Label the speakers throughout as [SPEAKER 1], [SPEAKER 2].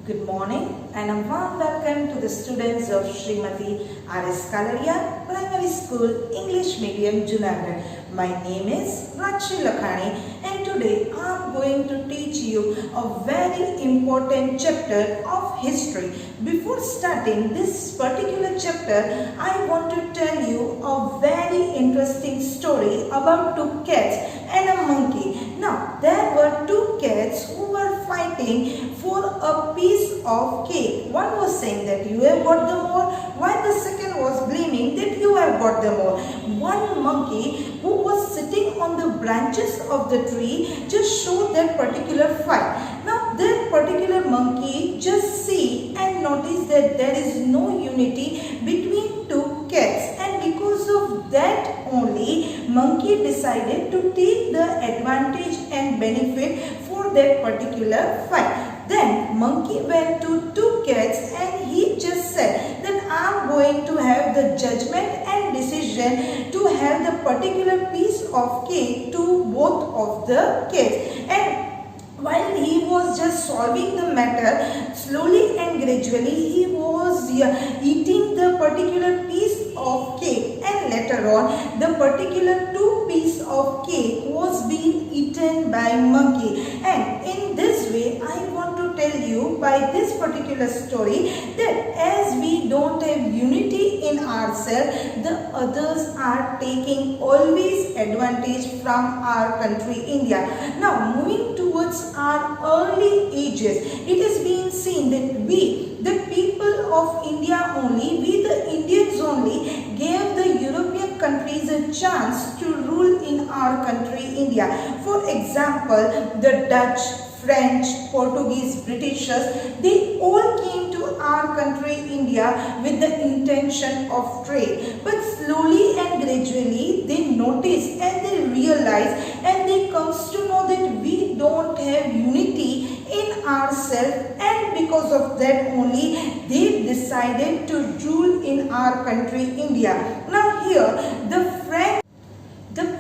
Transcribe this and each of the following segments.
[SPEAKER 1] Good morning and a warm welcome to the students of Smt.R.S.Kalaria Primary School English Medium Junagadh. My name is By.Raj shree Lakhani and today I am going to teach you a very important chapter of history. Before starting this particular chapter, I want to tell you a very interesting story about two cats and a monkey. Now, there were two cats who were fighting for a piece of cake. One was saying that you have got the more, while the second was blaming that you have got the more. One monkey who was sitting on the branches of the tree just showed that particular fight. Now, that particular monkey just see and notice that there is no unity between two cats, and because of that only monkey decided to take the advantage and benefit for that particular fight. Then monkey went to two cats and he just said that I am going to have the judgment and decision to have the particular piece of cake to both of the cats. And while he was just solving the matter, slowly and gradually he was eating the particular piece of cake, and later on the particular two piece of cake was being eaten by monkey. And in this way I want to tell you by this particular story that as we don't have unity in ourselves, the others are taking always advantage from our country India. Now moving towards our early ages, it is being seen that we, the people of India only, we the Indians only gave the European countries a chance to rule in our country India. For example, the Dutch, French, Portuguese, Britishers, they all came to our country India with the intention of trade. But slowly and gradually they notice and they realize and they comes to know that we don't have unity in ourselves, and because of that only they decided to rule in our country India. Now here the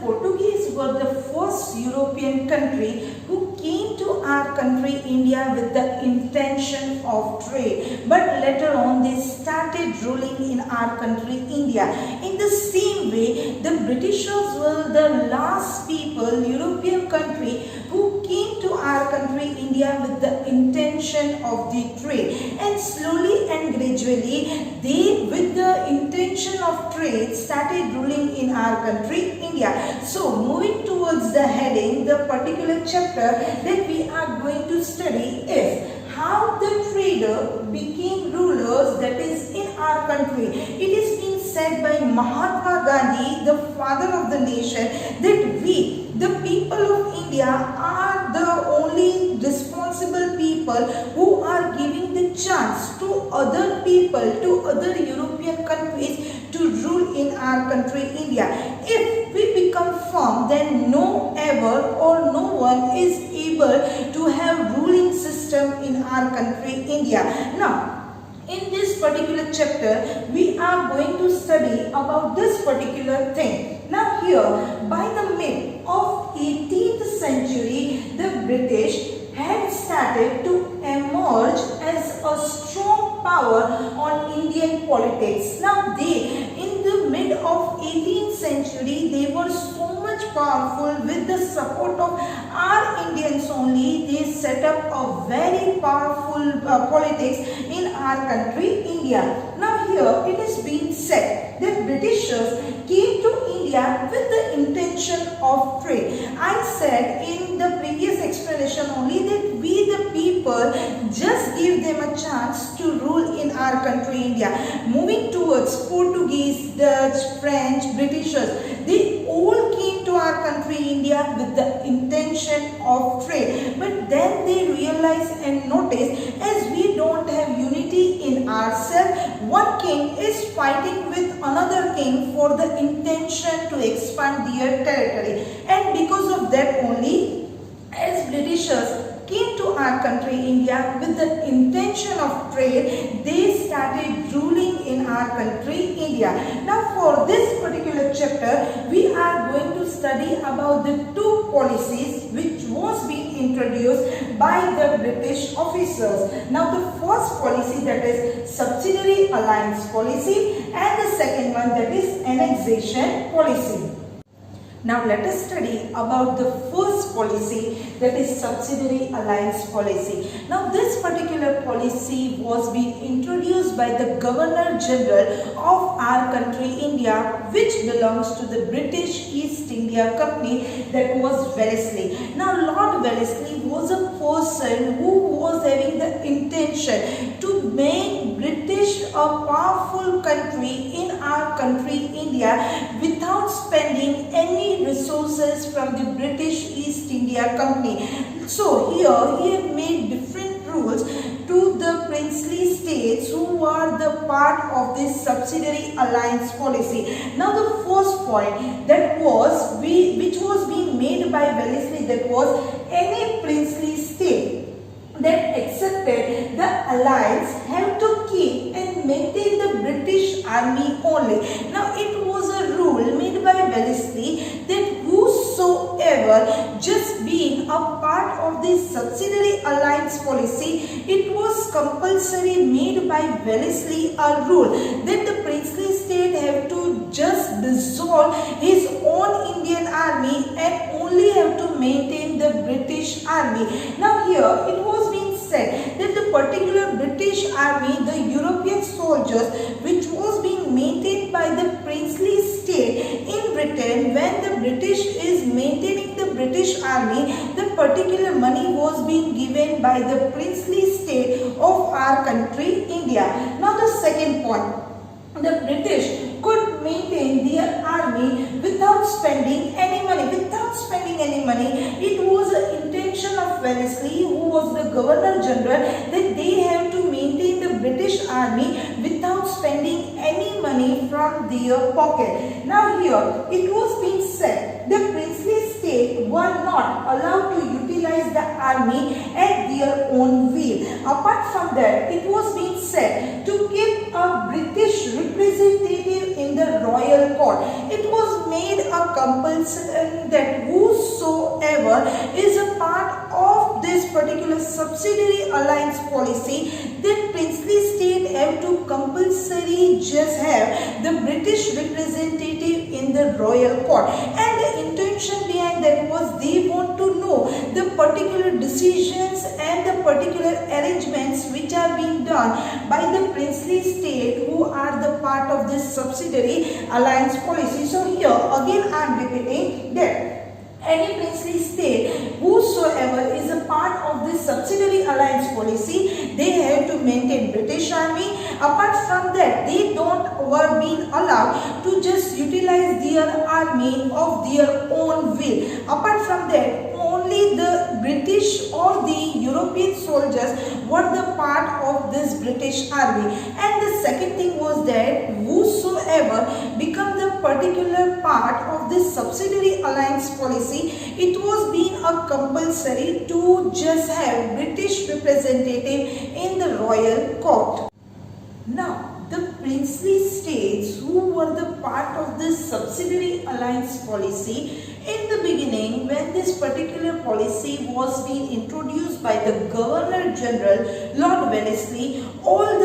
[SPEAKER 1] Portuguese were the first European country who came to our country India with the intention of trade, but later on they started ruling in our country India. In the same way, the Britishers were the last people, European country, who came to our country India with the intention of the trade, and slowly and gradually they, with the intention of trade, started ruling in our country India. So moving towards the heading, the particular chapter that we are going to study is how the trader became rulers, that is in our country. It is being said by Mahatma Gandhi, the father of the nation, that we, the people of India, are the only responsible people who are giving the chance to other people, to other European countries to rule in our country India. If we become firm, then no ever or no one is able to have ruling system in our country India. Now, in this particular chapter, we are going to study about this particular thing. Now here, by the mid of 18th century, the British had started to emerge as a strong power on Indian politics. Now in the mid of 18th century, they were so much powerful. With the support of our Indians only, they set up a very powerful politics in our country India. Now here it is being said that Britishers came to India with the intention of trade. I said in the previous explanation only that we the people just give them a chance to rule in our country India. Moving towards Portuguese, Dutch, French, Britishers, they all came to our country India with the intention of trade. But then they realized and noticed, as we don't have unity in ourselves, one king is fighting with another king for the intention to expand their territory, and because of that only, as Britishers came to our country India with the intention of trade, they started ruling in our country India. Now for this particular chapter, we are going to study about the two policies which was being introduced by the British officers. Now the first policy, that is subsidiary alliance policy, and the second one, that is annexation policy. Now let us study about the first policy, that is subsidiary alliance policy. Now this particular policy was being introduced by the Governor General of our country India, which belongs to the British East India Company, that was Wellesley. Now Lord Wellesley was a person who was having the intention to make British a powerful country in our country India without spending any resources from the British East India Company. So here he had made different rules to the princely states who are the part of this subsidiary alliance policy. Now the first point that was which was being made by Wellesley, that was any princely state that accepted the alliance have to keep and maintain the British army only. Now it was a rule made by Wellesley that whosoever just being a part of this subsidiary alliance policy, it was compulsory made by Wellesley a rule that the princely state have to just dissolve his own Indian army and only have to maintain the British army. Now here it was being said that the particular British army, the European soldiers, which was being maintained by the princely state in Britain, when the British is maintaining the British army, the particular money was being given by the princely state of our country India. Now the second point, the British could maintain their army without spending any money. It was the intention of Wellesley, who was the Governor General, that they have to maintain the British army without spending any money from their pocket. Now here it was being said the princely state were not allowed to utilize the army at their own will. Apart from that, it was being said to keep a British representative in the royal court. It was made a compulsion that whosoever is a part of this particular subsidiary alliance policy, that princely state have to compulsory just have the British representative in the royal court. And the intention behind that was they want to know the particular decisions and the particular arrangements which are being done by the princely state who are the part of this subsidiary alliance policy. So here again I am repeating that any princely state whosoever is a part of this subsidiary alliance policy, they have to maintain British army. Apart from that, they were being allowed to just utilize their army of their own will. Apart from that, only the British or the European soldiers were the part of this British army. And the second thing was that whosoever become the particular part of this subsidiary alliance policy, it was being a compulsory to just have British representative in the royal court. Now, the princely states who were the part of this subsidiary alliance policy, in the beginning, when this particular policy was being introduced by the Governor General, Lord Wellesley, all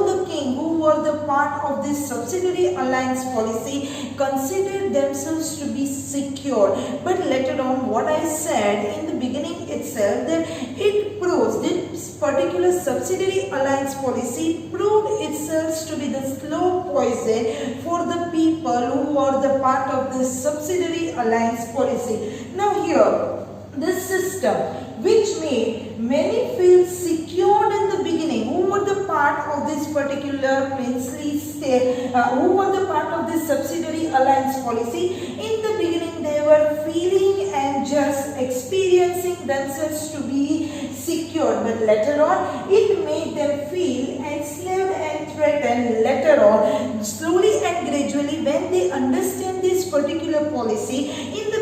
[SPEAKER 1] the king who were the part of this subsidiary alliance policy considered themselves to be secure. But later on, what I said in the beginning itself, that it proves this particular subsidiary alliance policy proved itself to be the slow poison for the people who are the part of this subsidiary alliance policy. Now here, this system which made many feel secured in the beginning, who were the part of this particular princely state, who were the part of this subsidiary alliance policy, in the beginning they were feeling and just experiencing themselves to be secured, but later on it made them feel enslaved and threatened. Later on, slowly and gradually, when they understand this particular policy, in the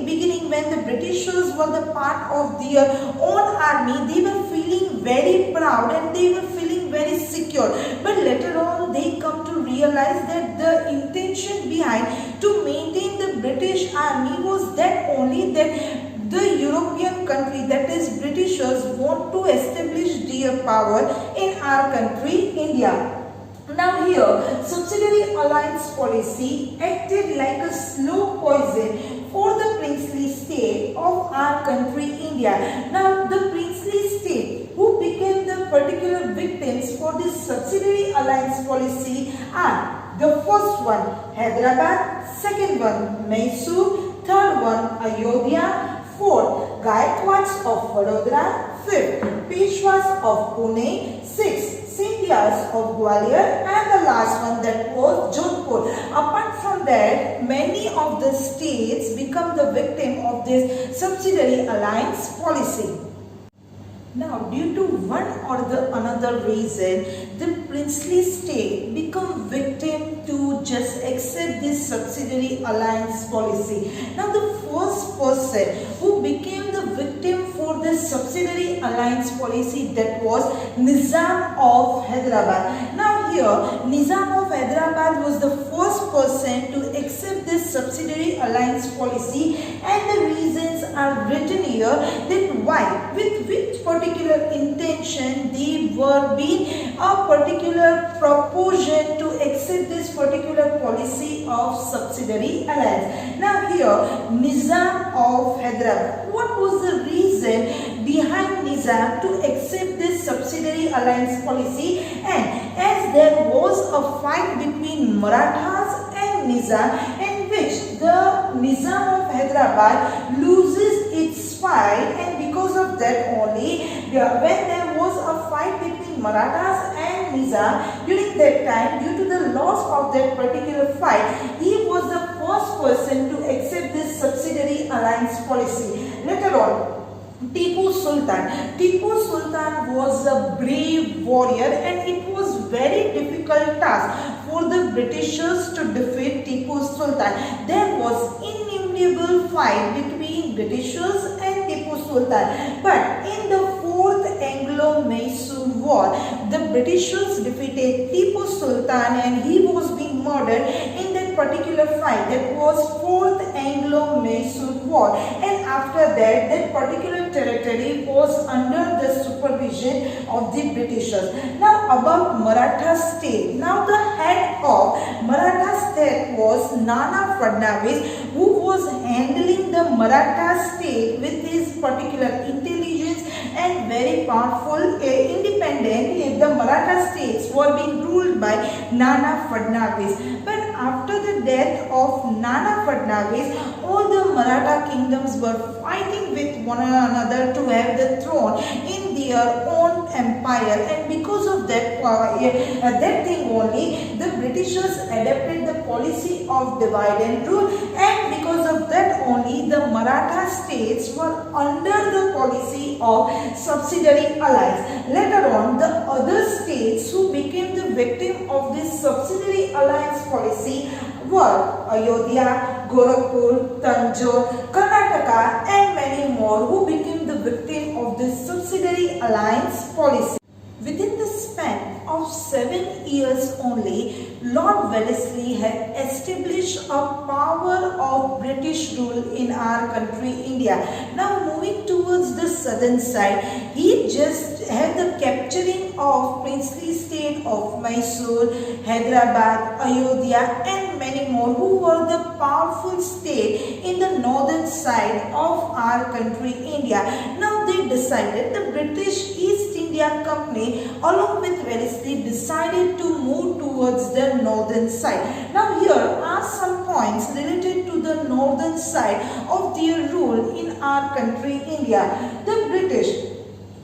[SPEAKER 1] beginning when the Britishers were the part of their own army, they were feeling very proud and they were feeling very secure, but later on they come to realize that the intention behind to maintain the British army was that only that the European country, that is Britishers, want to establish their power in our country, India. Now here, subsidiary alliance policy acted like a slow poison for the princely state of our country, India. Now the princely state who became the particular victims for this subsidiary alliance policy are the first one Hyderabad, second one Mysore, third one Ayodhya, fourth Gaikwads of Vadodara, fifth Peshwas of Pune, sixth Smt.R.S. of Gwalior, and the last one that was Jodhpur. Apart from that, many of the states become the victim of this subsidiary alliance policy. Now, due to one or the another reason, the princely state become victim to just accept this subsidiary alliance policy. Now, the first person who became the victim for this subsidiary alliance policy, that was Nizam of Hyderabad. Now, here Nizam of Hyderabad was the first person to accept this subsidiary alliance policy, and the reasons are written here that why, with which particular intention they were being a particular proposition to accept this particular policy of subsidiary alliance. Now here Nizam of Hyderabad, what was the reason behind Nizam to accept this subsidiary alliance policy? And as there was a fight between Marathas and Nizam, in which the Nizam of Hyderabad loses its fight, and because of that only, when there was a fight between Marathas and Nizam, during that time, due to the loss of that particular fight, he was the first person to accept this subsidiary alliance policy. Later on, Tipu Sultan. Tipu Sultan was a brave warrior, and it was very difficult task for the Britishers to defeat Tipu Sultan. There was innumerable fight between Britishers and Tipu Sultan. But in the fourth Anglo-Mysore war, the Britishers defeated Tipu Sultan, and he was being murdered in that particular fight. That was fourth Anglo-Mysore war, and after that, that particular territory was under the supervision of the Britishers. Now about Maratha state. Now the head of Maratha state was Nana Fadnavis, who was handling the Maratha state with his particular intelligence and very powerful, independent. The Maratha states were being ruled by Nana Fadnavis. But after the death of Nana Fadnavis, all the Maratha kingdoms were fighting with one another to have the throne in their own empire, and because of that, that thing only, the Britishers adopted the policy of divide and rule, and because of that only, the Maratha states were under the policy of subsidiary alliance. Later on, the other states who became the victim of this subsidiary alliance policy were Ayodhya, Gorakhpur, Tanjore, Karnataka, and many more, who became the victim of this subsidiary alliance policy. Within the span of 7 years only, Lord Wellesley had established a power of British rule in our country, India. Now moving towards the southern side, he just had the capturing of princely state of Mysore, Hyderabad, Ayodhya, and many more, who were the powerful state in the northern side of our country, India. Now they decided, the British East India Company along with Wellesley decided to move towards the northern side. Now here are some points related to the northern side of their rule in our country, India. The British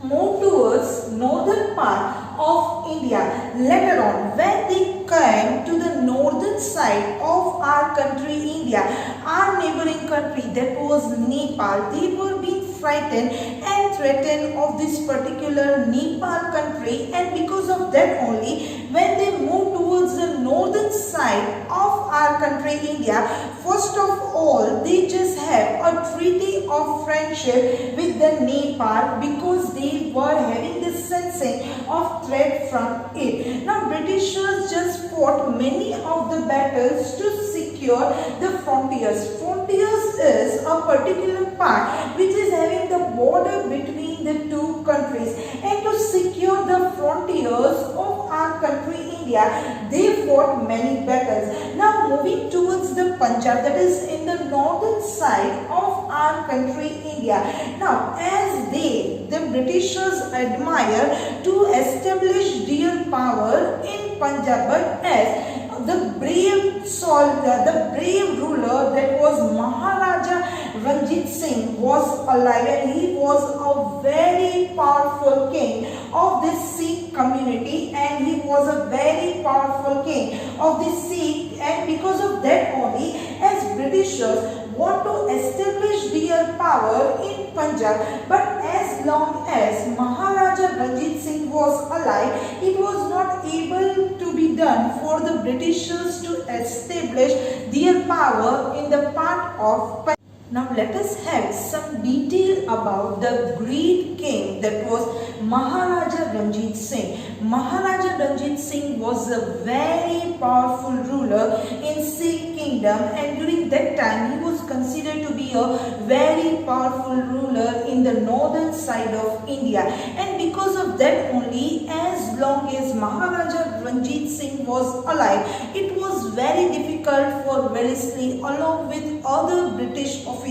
[SPEAKER 1] moved towards northern part of India. Later on, when they came to the northern side of our country, India, our neighboring country, that was Nepal, they were being frightened and threatened of this particular Nepal country, and because of that only, when they moved towards the northern side of our country, India, first of all, they just have a treaty of friendship with the Nepal, because they were having this sensing of threat from it. Now Britishers just fought many of the battles to secure secure the frontiers. Frontiers is a particular part which is having the border between the two countries, and to secure the frontiers of our country India, they fought many battles. Now moving towards the Punjab, that is in the northern side of our country India. Now as the Britishers admire to establish real power in Punjab, but as the brave soldier, the brave ruler, that was Maharaja Ranjit Singh, was alive, and he was a very powerful king of this Sikh community, and he was a very powerful king of this Sikh, and because of that only, as Britishers want to establish real power in Punjab, but as long as Maharaja Ranjit Singh was alive, it was not able to be done for the Britishers to establish their power in the part of Punjab. Now let us have some detail about the great king, that was Maharaja Ranjit Singh. Maharaja Ranjit Singh was a very powerful ruler in Sikh kingdom, and during that time he was considered to be a very powerful ruler in the northern side of India, and because of that only, as long as Maharaja Ranjit Singh was alive, it was very difficult for Wellesley along with other British officers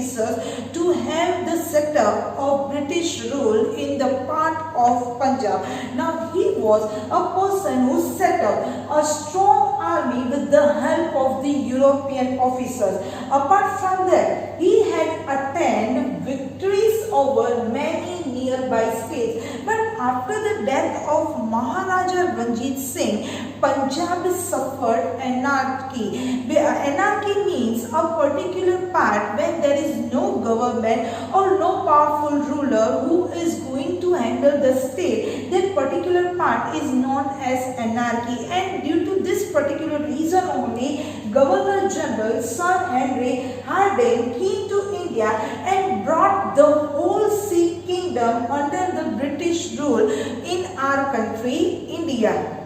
[SPEAKER 1] to have the setup of British rule in the part of Punjab. Now he was a person who set up a strong army with the help of the European officers. Apart from that, he had attained victories over many nearby states. But after the death of Maharaja Ranjit Singh, Punjab suffered anarchy. Anarchy means a particular part when there is no government or no powerful ruler who is going to handle the state. That particular part is known as anarchy, and due to this particular reason only, Governor General Sir Henry Harding came to India and brought the whole Sikh kingdom under the British rule in our country India.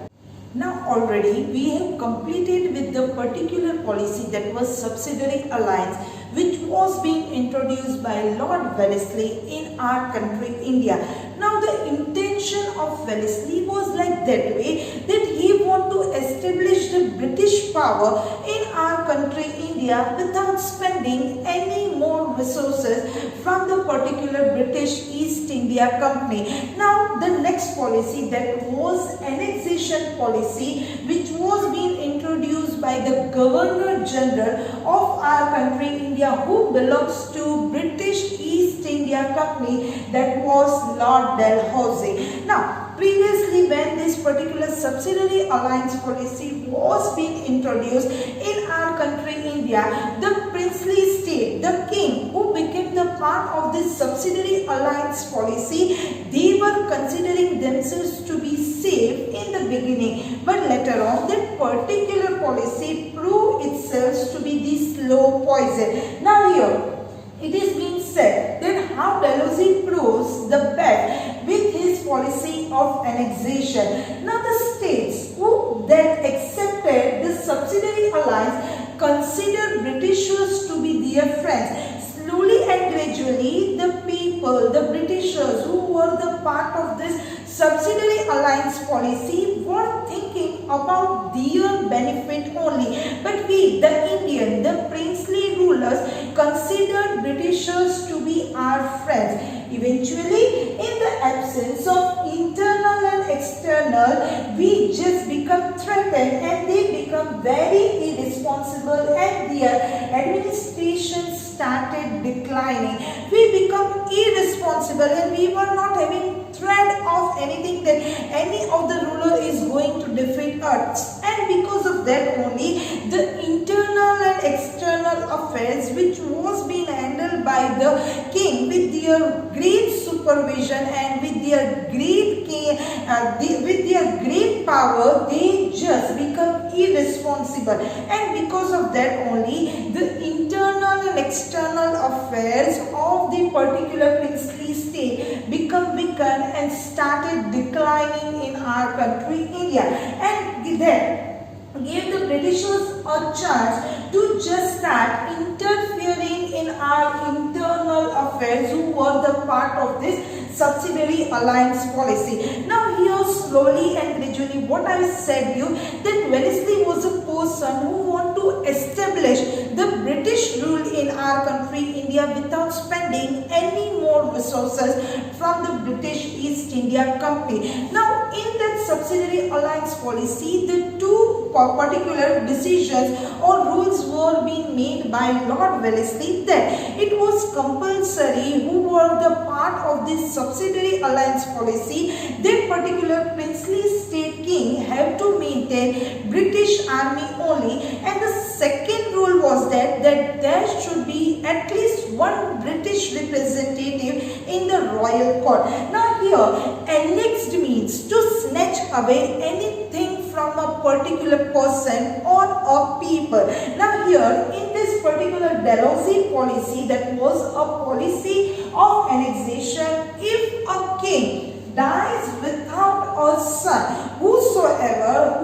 [SPEAKER 1] Now already we have completed with the particular policy, that was subsidiary alliance, which was being introduced by Lord Wellesley in our country India. Now the intention of Wellesley was like that way, that he want to establish the British power in our country India without spending any more resources from the particular British East India Company. Now the next policy, that was annexation policy, which was being introduced by the Governor General of our country India, who belongs to British East India Company, that was Lord Dalhousie. Now previously, when this particular subsidiary alliance policy was being introduced in our country India, the princely state, the king who became the part of this subsidiary alliance policy, they were considering themselves to be safe in the beginning, but later on that particular policy proved itself to be the slow poison. Now here it is being said that how Dalhousie proves the best with his policy of annexation. Now the states who then accepted the subsidiary alliance considered Britishers to be their friends. Slowly and gradually, the people, the Britishers who were the part of this subsidiary alliance policy, were thinking about their benefit only. But we, the Indian, the princely rulers, considered Britishers to be our friends. Eventually, in the absence of internal and external, we just become threatened, and they become very irresponsible, and their administration started declining. We become irresponsible, and we were not having thread of anything that any of the ruler is going to defeat us. And because of that only, the internal and external affairs, which was being handled by the king with their great supervision and with their great power, they just become irresponsible. And because of that only, the internal and external affairs of the particular princely state become weakened and started declining in our country India. And then gave the Britishers a chance to just start interfering in our internal affairs, who were the part of this subsidiary alliance policy. Now here slowly and gradually, what I said you, that Wellesley was a person who want to establish the British rule in our country India without spending any more resources from the British East India Company. Now in that subsidiary alliance policy, the two particular decisions or rules were being made by Lord Wellesley, that it was compulsory, who were the part of this subsidiary alliance policy, that particular princely state king have to maintain British army only, and the second rule was that there should be at least one British representative in the royal court. Now here annexed means to snatch away anything from a particular person or a people. Now here in this particular Dalhousie policy, that was a policy of annexation. If a king dies without a son, whosoever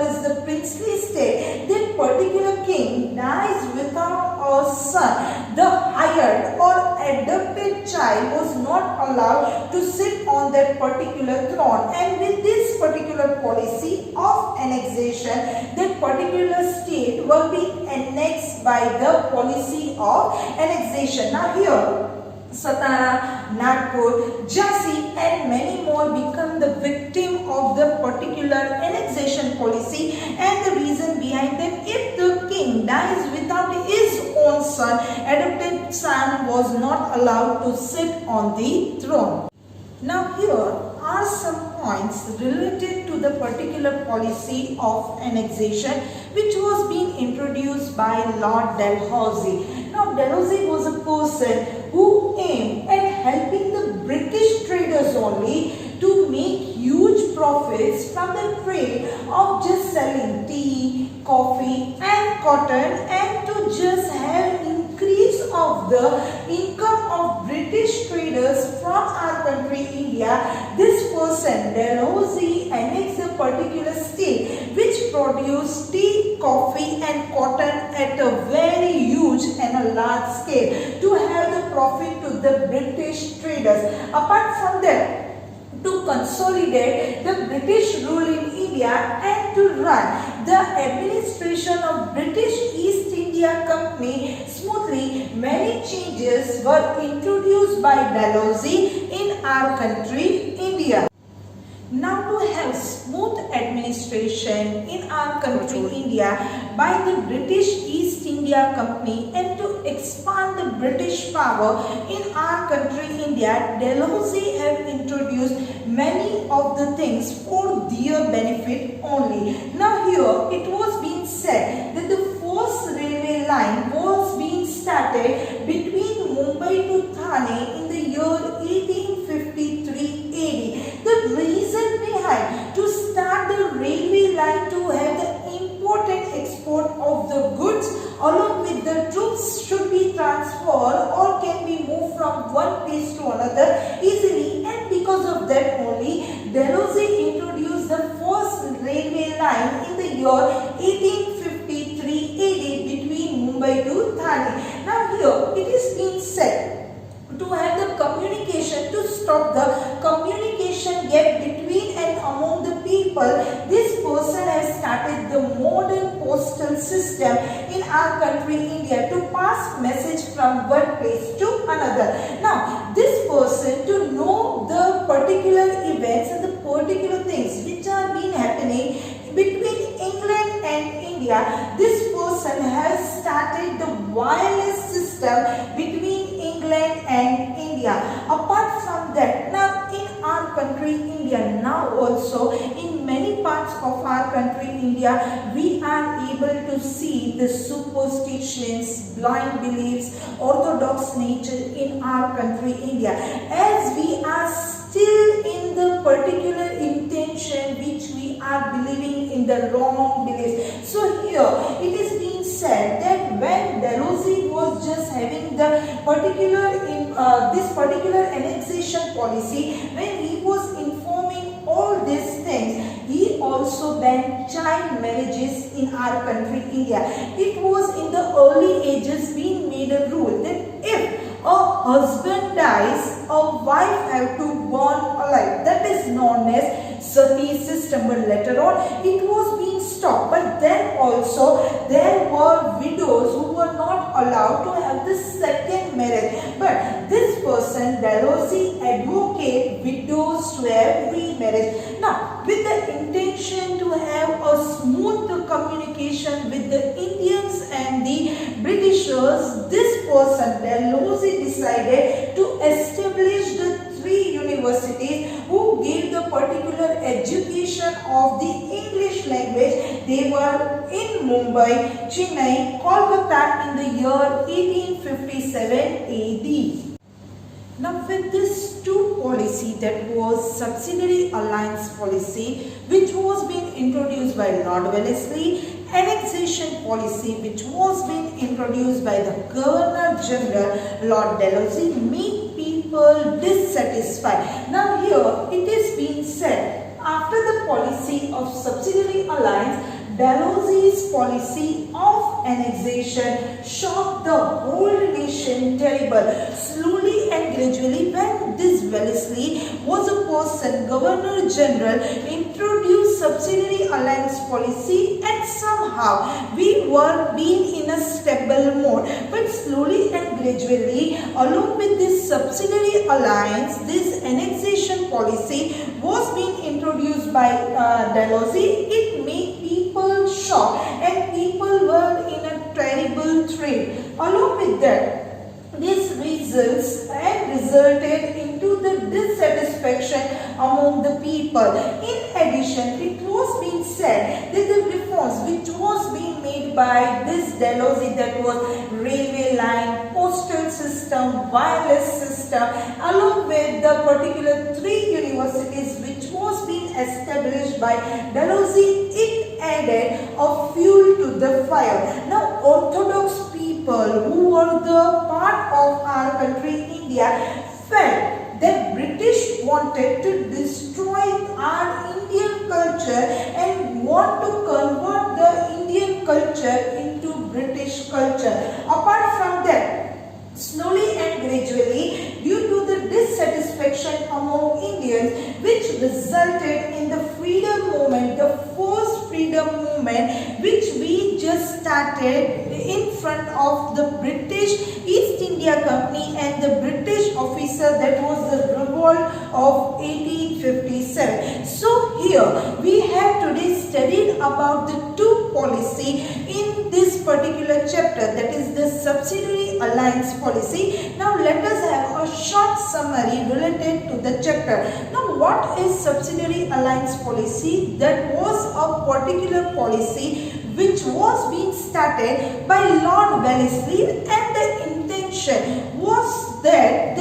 [SPEAKER 1] is the princely state, that particular king dies without a son, the hired or adopted child was not allowed to sit on that particular throne. And with this particular policy of annexation, that particular state will be annexed by the policy of annexation. Now here Satara, Nagpur, Jhansi and many more become the victim of the particular annexation policy, and the reason behind them, if the king dies without his own son, adopted son was not allowed to sit on the throne. Now here are some points related to the particular policy of annexation which was being introduced by Lord Dalhousie. Now Dalhousie was a person who aimed at helping the British traders only to make huge profits from the trade of just selling tea, coffee and cotton, and to just have increase of the income of British traders from our country India. This person Dalhousie annexed a particular state which produced tea, coffee and cotton at a very huge and a large scale to have the profit to the British traders. Apart from that, to consolidate the British rule in India and to run the administration of British East India Company smoothly, many changes were introduced by Dalhousie in our country India. Now to have smooth administration in our country India by the British East India Company and to expand the British power in our country India, Dalhousie have introduced many of the things for their benefit only. Now here it was being said that the first railway line was being started between Mumbai to Thane in the year 1853 AD. The reason behind to start the railway line to have the important export of the goods along with the troops should be transferred or can be moved from one place to another easily, and because of that only Dalhousie introduced the first railway line in the year 1853 AD between Mumbai to Thane. Now here it is being said to have the communication, to stop the communication gap between and among the people, this person has started the modern postal system in our country India to pass message from one place to another. Now this person, to know the particular events and the particular things which are being happening between England and India, this person has started the wireless system between England and India. Apart from that, now in our country India, now also in many parts of our country India, we are able to see the superstitions, blind beliefs, orthodox nature in our country India, as we are still in the particular intention which we are believing in the wrong beliefs. So here it is being said that when Dalhousie was just having the particular this particular annexation policy, when he was informing all these things, he also also banned child marriages in our country India. It was in the early ages being made a rule that if a husband dies, a wife have to born alive. That is known as sati system. But later on it was being stopped. But then also there were widows who were not allowed to have the second marriage. But this person, Dalhousie, advocate widows to have remarriage. Now, with the intention to have a smooth communication with the Indians and the Britishers, this person, Dalhousie, decided to establish the three universities who gave the particular education of the English language. They were in Mumbai, Chennai, Kolkata in the year 1857 AD. Now with this two policy, that was subsidiary alliance policy, which was being introduced by Lord Wellesley, annexation policy, which was being introduced by the Governor General Lord Dalhousie, made people dissatisfied. Now here it is being said, after the policy of subsidiary alliance, Dalhousie's policy of annexation shocked the whole nation terrible. Slowly and gradually, when this Wellesley was a person, Governor General introduced subsidiary alliance policy, and somehow we were being in a stable mode. But slowly and gradually, along with this subsidiary alliance, this annexation policy was being introduced by Dalhousie. It made people shocked and people were in a terrible thrill. Along with that, this resulted into the dissatisfaction among the people. In addition, it was being said that the reforms which was being made by this Dalhousie, that was railway line, postal system, wireless system, along with the particular three universities which was being established by Dalhousie, it added a fuel to the fire. Now orthodox people who were the part of our country India felt that British wanted to destroy our Indian culture and want to convert the Indian culture into British culture. Apart from that, slowly and gradually, due to the dissatisfaction among Indians, which resulted in the freedom movement, the first freedom movement which we just started in front of the British East India Company and the British officer, that was the revolt of 1857. So here we have today studied about the two policy in this particular chapter, that is the subsidiary alliance policy. Now let us have a short summary related to the chapter. Now what is subsidiary alliance policy? That was a particular policy which was being started by Lord Wellesley, and the intention was that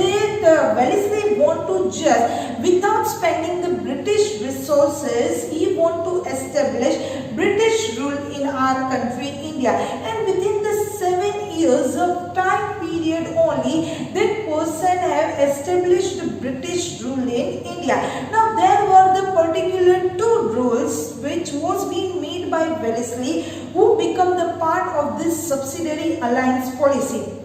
[SPEAKER 1] Wellesley want to just, without spending the British resources, he want to establish British rule in our country India, and within the 7 years of time period only, that person have established the British rule in India. Now there were the particular two rules which was being made by Wellesley, who become the part of this subsidiary alliance policy.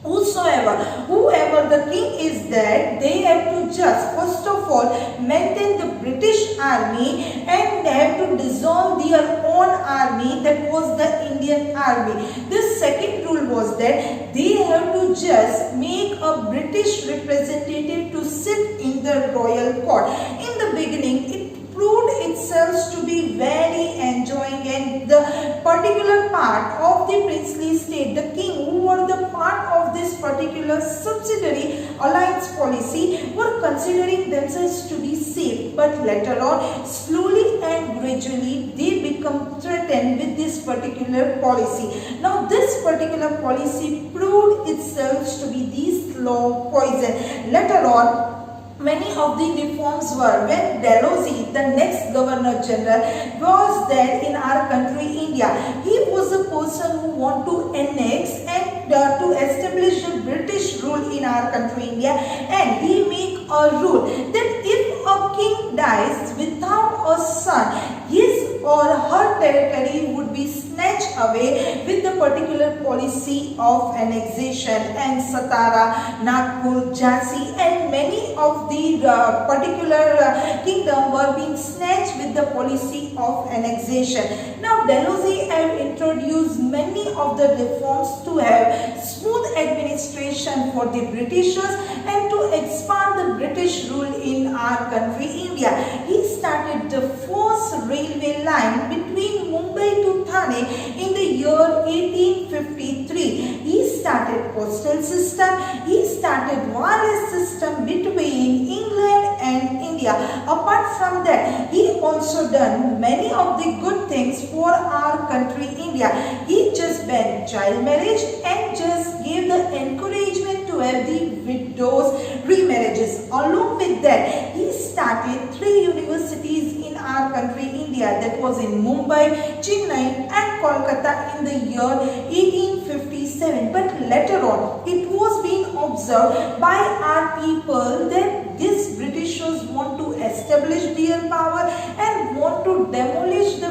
[SPEAKER 1] Whoever the king is there, they have to just first of all maintain the British army and they have to dissolve their own army, that was the Indian army. The second rule was that they have to just make a British representative to sit in the royal court. In the beginning, it proved itself to be very enjoying, and the particular part of the princely state, the king, who were the part of this particular subsidiary alliance policy, were considering themselves to be safe. But later on, slowly and gradually, they become threatened with this particular policy. Now this particular policy proved itself to be the slow poison. Later on, many of the reforms were when Dalhousie, the next Governor General, was there in our country India. He was a person who wanted to annex and to establish the British rule in our country India, and he make a rule that if a king dies without a son, his or her territory would be snatched away with the particular policy of annexation, and Satara, Nagpur, Jhansi and many of the particular kingdom were being snatched with the policy of annexation. Now Dalhousie have introduced many of the reforms to have smooth administration for the Britishers and to expand the British rule in our country India. He started the first railway line between Mumbai to Thane in the year 1853. He started postal system. He started wireless system between England and India. Apart from that, he also done many of the good things for our country India. He just banned child marriage and just gave the encouragement to have the widows remarriages. Along with that, he started 3 universities in our country India, that was in Mumbai, Chennai and Kolkata in the year 1857. But later on, it was being observed by our people that these Britishers want to establish their power and want to demolish the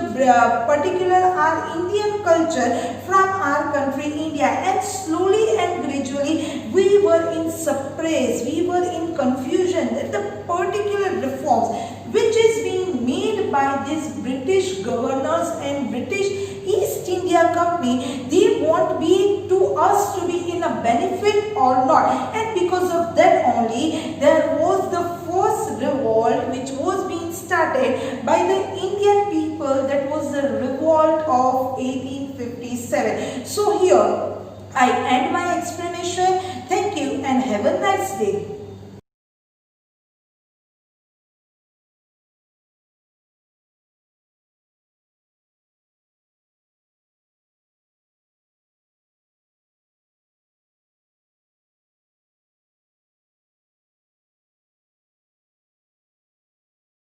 [SPEAKER 1] particular our Indian culture from our country India, and slowly and gradually we were in surprise, we were in confusion that the particular reforms which is being made by these British governors and British East India Company, they want be to us to be in a benefit or not. And because of that only, there was the first revolt which was being started by the Indian people, that was the revolt of 1857. So here I end my explanation. Thank you and have a nice day.